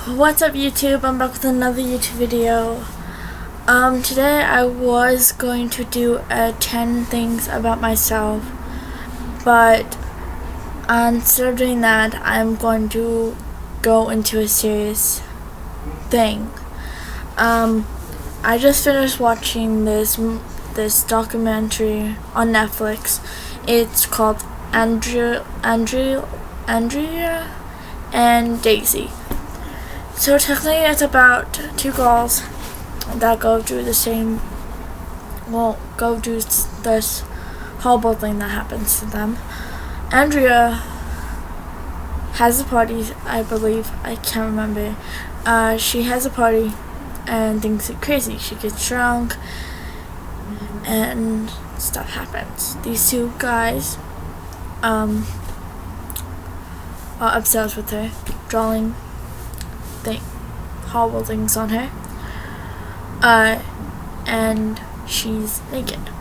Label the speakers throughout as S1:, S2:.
S1: What's up YouTube? I'm back with another YouTube video. Today I was going to do 10 things about myself, but instead of doing that, I'm going to go into a serious thing. I just finished watching this documentary on Netflix. It's called Andrea and Daisy. So technically it's about two girls that go through this horrible thing that happens to them. Andrea has a party, I believe, I can't remember. She has a party and things are crazy. She gets drunk and stuff happens. These two guys are obsessed with her, drawing horrible things on her, and she's naked.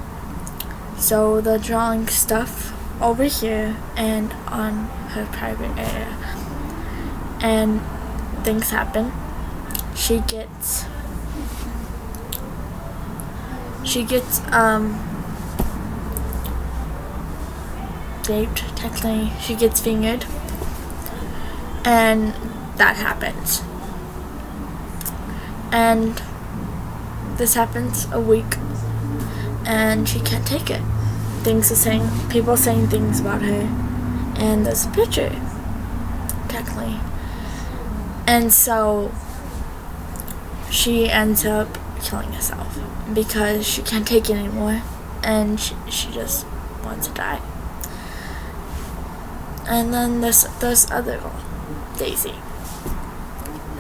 S1: So they're drawing stuff over here and on her private area, and things happen. She gets raped, technically. She gets fingered, and that happens. And this happens a week, and she can't take it. People saying things about her, and there's a picture, technically. And so she ends up killing herself because she can't take it anymore, and she just wants to die. And then this other girl, Daisy.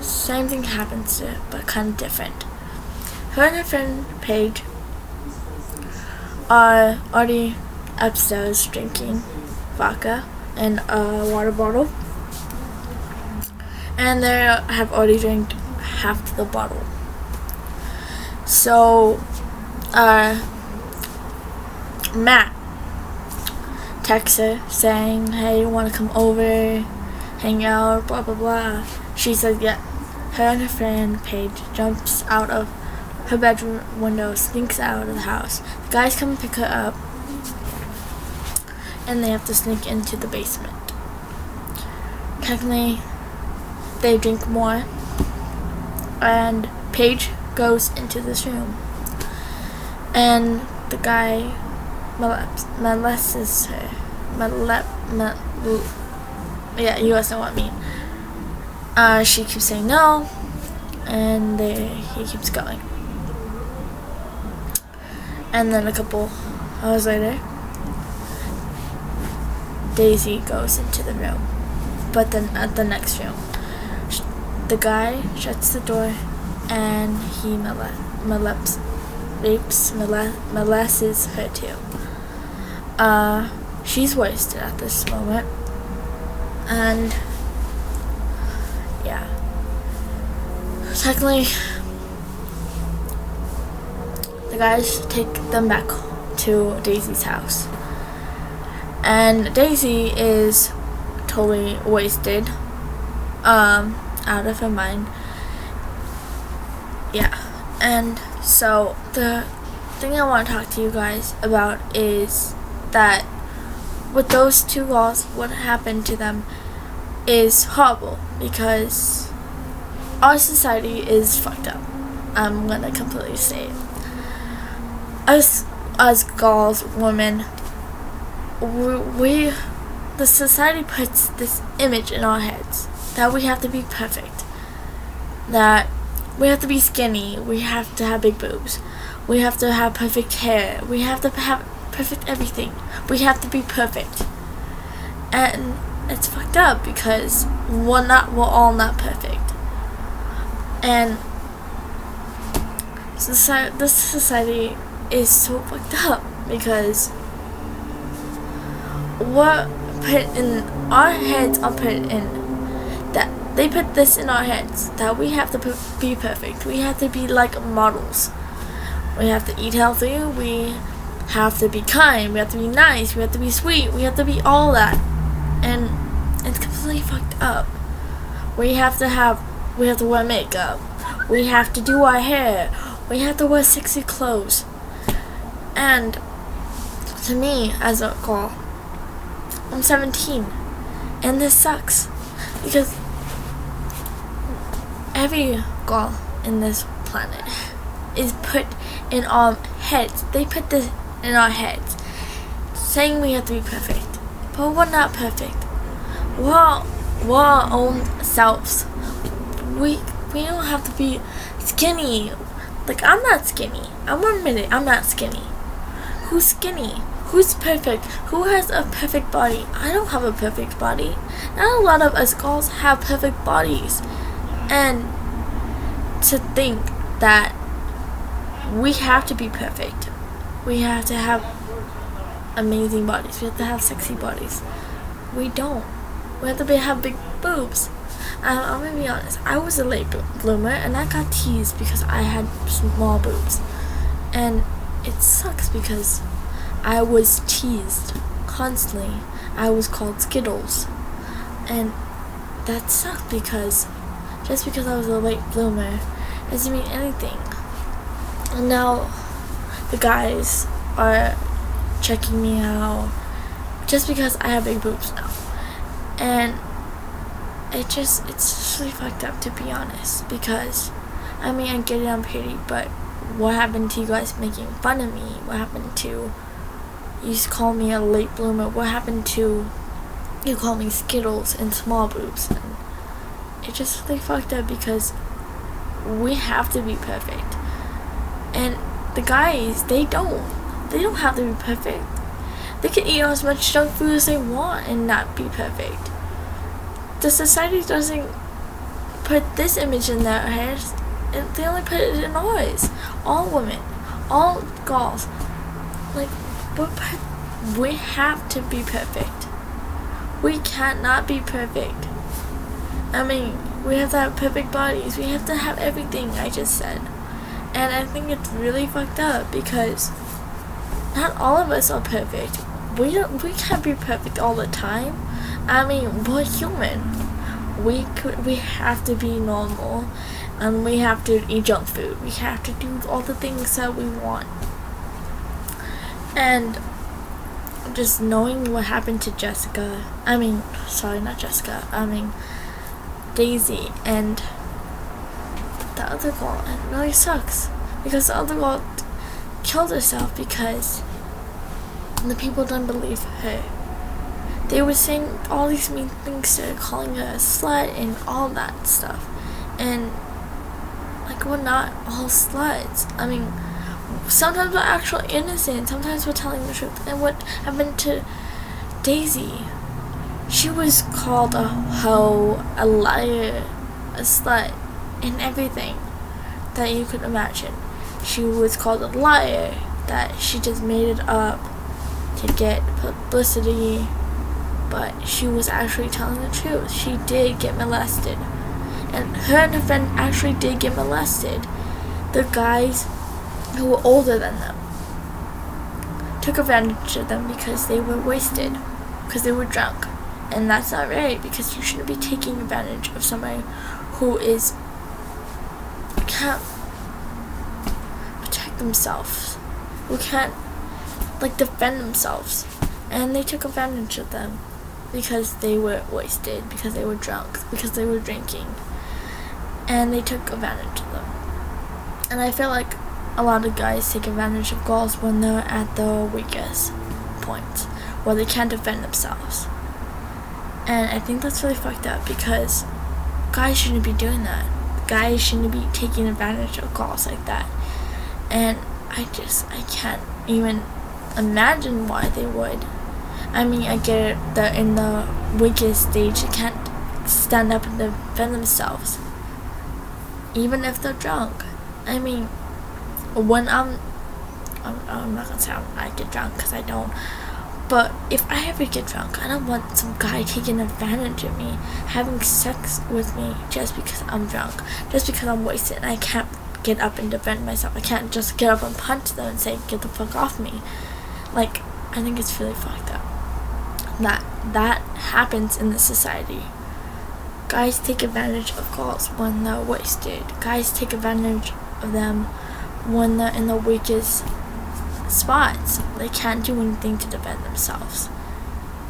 S1: Same thing happens to her, but kind of different. Her and her friend Paige are already upstairs drinking vodka in a water bottle, and they have already drank half the bottle. So Matt texts her saying, "Hey, you want to come over, hang out, blah blah blah." She says yeah. Her and her friend Paige jumps out of her bedroom window, sneaks out of the house. The guys come and pick her up, and they have to sneak into the basement. Technically, they drink more, and Paige goes into this room, and the guy molests her. Yeah, you guys know what I mean. She keeps saying no, and he keeps going. And then a couple hours later, Daisy goes into the room. But then at the next room, the guy shuts the door, and he molests her too. She's wasted at this moment, and yeah. Technically, the guys take them back to Daisy's house, and Daisy is totally wasted, out of her mind. Yeah, and so the thing I want to talk to you guys about is that with those two girls, what happened to them is horrible, because our society is fucked up. I'm gonna completely say it. Us as girls, women, the society puts this image in our heads that we have to be perfect, that we have to be skinny, we have to have big boobs, we have to have perfect hair, we have to have perfect everything, we have to be perfect. And it's fucked up because we're all not perfect. And this society is so fucked up because what put in our heads are put in that they put this in our heads that we have to be perfect. We have to be like models. We have to eat healthy. We have to be kind. We have to be nice. We have to be sweet. We have to be all that. And it's completely fucked up. We have to have we have to wear makeup, we have to do our hair, we have to wear sexy clothes. And to me, as a girl, I'm 17, and this sucks because every girl in this planet is put in our heads. They put this in our heads, saying we have to be perfect, but we're not perfect. We're our own selves. We don't have to be skinny. Like, I'm not skinny. I'm gonna admit it. I'm not skinny. Who's skinny? Who's perfect? Who has a perfect body? I don't have a perfect body. Not a lot of us girls have perfect bodies. And to think that we have to be perfect. We have to have amazing bodies. We have to have sexy bodies. We don't. We have to have big boobs. I'm gonna be honest. I was a late bloomer, and I got teased because I had small boobs, and it sucks because I was teased constantly. I was called Skittles, and that sucked because just because I was a late bloomer doesn't mean anything. And now the guys are checking me out just because I have big boobs now. And it's just really fucked up, to be honest, because I mean, I get it, I'm pretty, but what happened to you guys making fun of me? What happened to you used to call me a late bloomer? What happened to you call me Skittles and small boobs? And it's just really fucked up because we have to be perfect. And the guys, they don't have to be perfect. They can eat as much junk food as they want and not be perfect. The society doesn't put this image in their heads, and they only put it in ours. All women, all girls, like, but we have to be perfect. We cannot be perfect. I mean, we have to have perfect bodies. We have to have everything I just said. And I think it's really fucked up because not all of us are perfect. We can't be perfect all the time. I mean, we're human. We have to be normal, and we have to eat junk food. We have to do all the things that we want. And just knowing what happened to Daisy and the other girl, it really sucks because the other girl killed herself because the people don't believe her. They were saying all these mean things to her, calling her a slut and all that stuff. And like, we're not all sluts. I mean, sometimes we're actually innocent. Sometimes we're telling the truth. And what happened to Daisy? She was called a hoe, a liar, a slut, and everything that you could imagine. She was called a liar, that she just made it up to get publicity, but she was actually telling the truth. She did get molested, and her and her friend actually did get molested. The guys who were older than them took advantage of them because they were wasted, because they were drunk. And that's not right, because you shouldn't be taking advantage of somebody who can't protect themselves, who can't defend themselves. And they took advantage of them because they were wasted, because they were drunk, because they were drinking, and they took advantage of them. And I feel like a lot of guys take advantage of girls when they're at their weakest point, where they can't defend themselves. And I think that's really fucked up because guys shouldn't be doing that. Guys shouldn't be taking advantage of girls like that. And I can't even imagine why they would. I mean, I get it, they're in the weakest stage, they can't stand up and defend themselves, even if they're drunk. I mean, when I'm not gonna say I get drunk, because I don't. But if I ever get drunk, I don't want some guy taking advantage of me, having sex with me just because I'm drunk, just because I'm wasted and I can't get up and defend myself. I can't just get up and punch them and say, get the fuck off me. Like, I think it's really fucked up that happens in this society. Guys take advantage of girls when they're wasted. Guys take advantage of them when they're in the weakest spots. They can't do anything to defend themselves.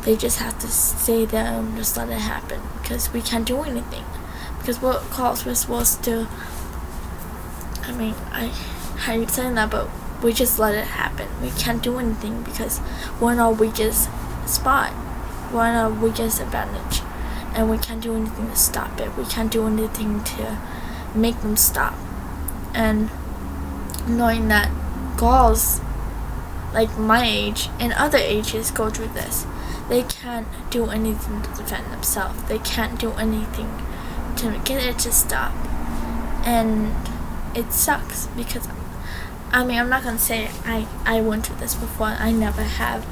S1: They just have to stay there and just let it happen, because we can't do anything. Because what girls we're supposed to, I hate saying that, but we just let it happen. We can't do anything because we're in our weakest spot. We're in our weakest advantage. And we can't do anything to stop it. We can't do anything to make them stop. And knowing that girls like my age and other ages go through this, they can't do anything to defend themselves. They can't do anything to get it to stop. And it sucks because, I'm not going to say I went through this before. I never have.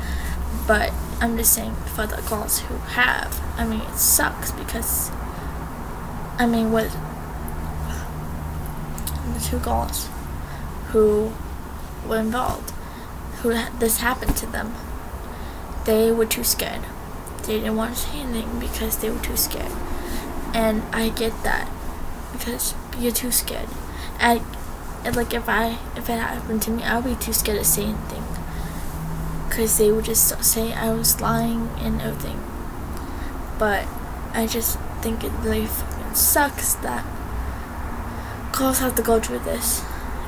S1: But I'm just saying for the girls who have, it sucks because, with the 2 girls who were involved, this happened to them, they were too scared. They didn't want to say anything because they were too scared. And I get that, because you're too scared. If it happened to me, I would be too scared to say anything, because they would just say I was lying and everything. But I just think it really fucking sucks that girls have to go through this,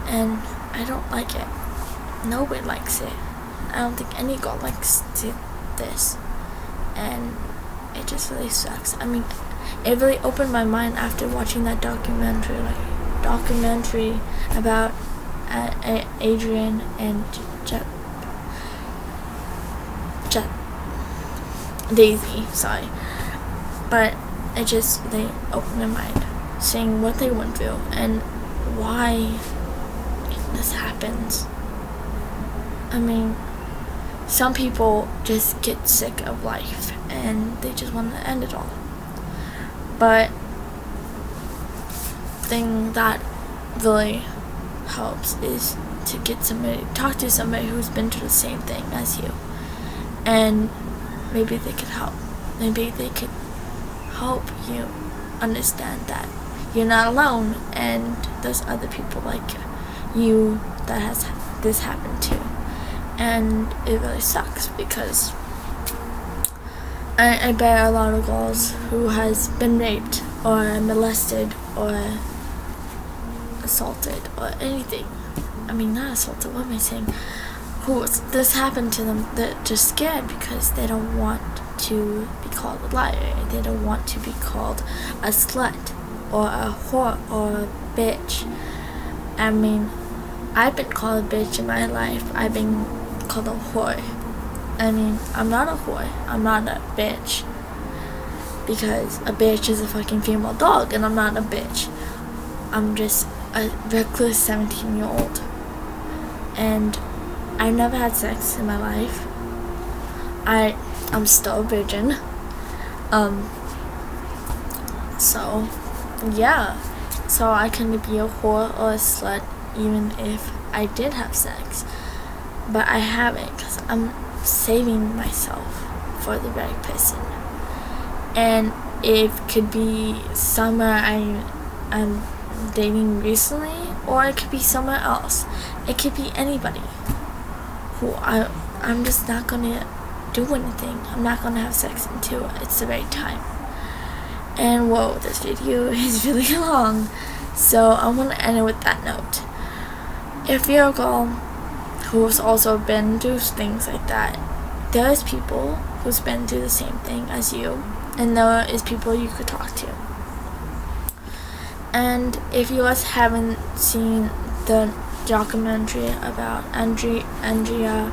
S1: and I don't like it. Nobody likes it. I don't think any girl likes this, and it just really sucks. It really opened my mind after watching that documentary about Adrian and Daisy, sorry. But it just really opened my mind, seeing what they went through and why this happens. Some people just get sick of life and they just want to end it all. But the thing that really helps is to talk to somebody who's been through the same thing as you, and maybe they could help. Maybe they could help you understand that you're not alone, and there's other people like you that has this happened to. And it really sucks because I bet a lot of girls who has been raped or molested or assaulted or anything, not assaulted, what am I saying, this happened to them, they're just scared because they don't want to be called a liar. They don't want to be called a slut or a whore or a bitch. I've been called a bitch in my life. I've been called a whore. I'm not a whore. I'm not a bitch. Because a bitch is a fucking female dog, and I'm not a bitch. I'm just a reckless 17-year-old. And I've never had sex in my life. I'm still a virgin. So, yeah. So I couldn't be a whore or a slut even if I did have sex. But I haven't, because I'm saving myself for the right person. And it could be someone I'm dating recently, or it could be somewhere else. It could be anybody who I'm just not gonna do anything. I'm not gonna have sex until it's the right time. And whoa, this video is really long, so I'm gonna end it with that note. If you're a girl who's also been through things like that, there's people who's been through the same thing as you, and there is people you could talk to. And if you guys haven't seen the documentary about Andrea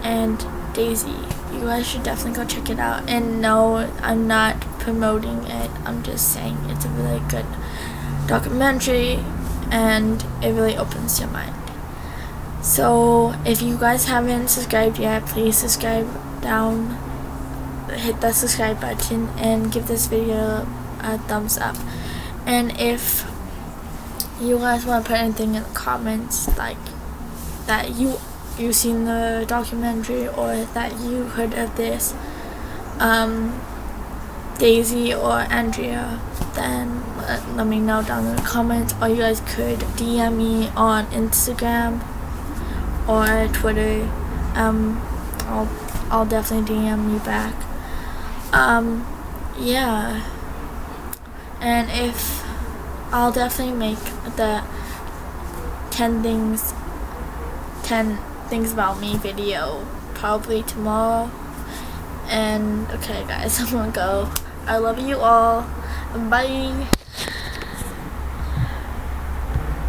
S1: and Daisy, you guys should definitely go check it out. And no, I'm not promoting it, I'm just saying it's a really good documentary and it really opens your mind. So if you guys haven't subscribed yet, please subscribe down, hit that subscribe button, and give this video a thumbs up. And if you guys want to put anything in the comments, like that you seen the documentary, or that you heard of this Daisy or Andrea then let me know down in the comments, or you guys could DM me on Instagram or Twitter. I'll definitely DM you back. Yeah, and if I'll definitely make the 10 things about me video probably tomorrow. And okay guys, I'm gonna go. I love you all. Bye.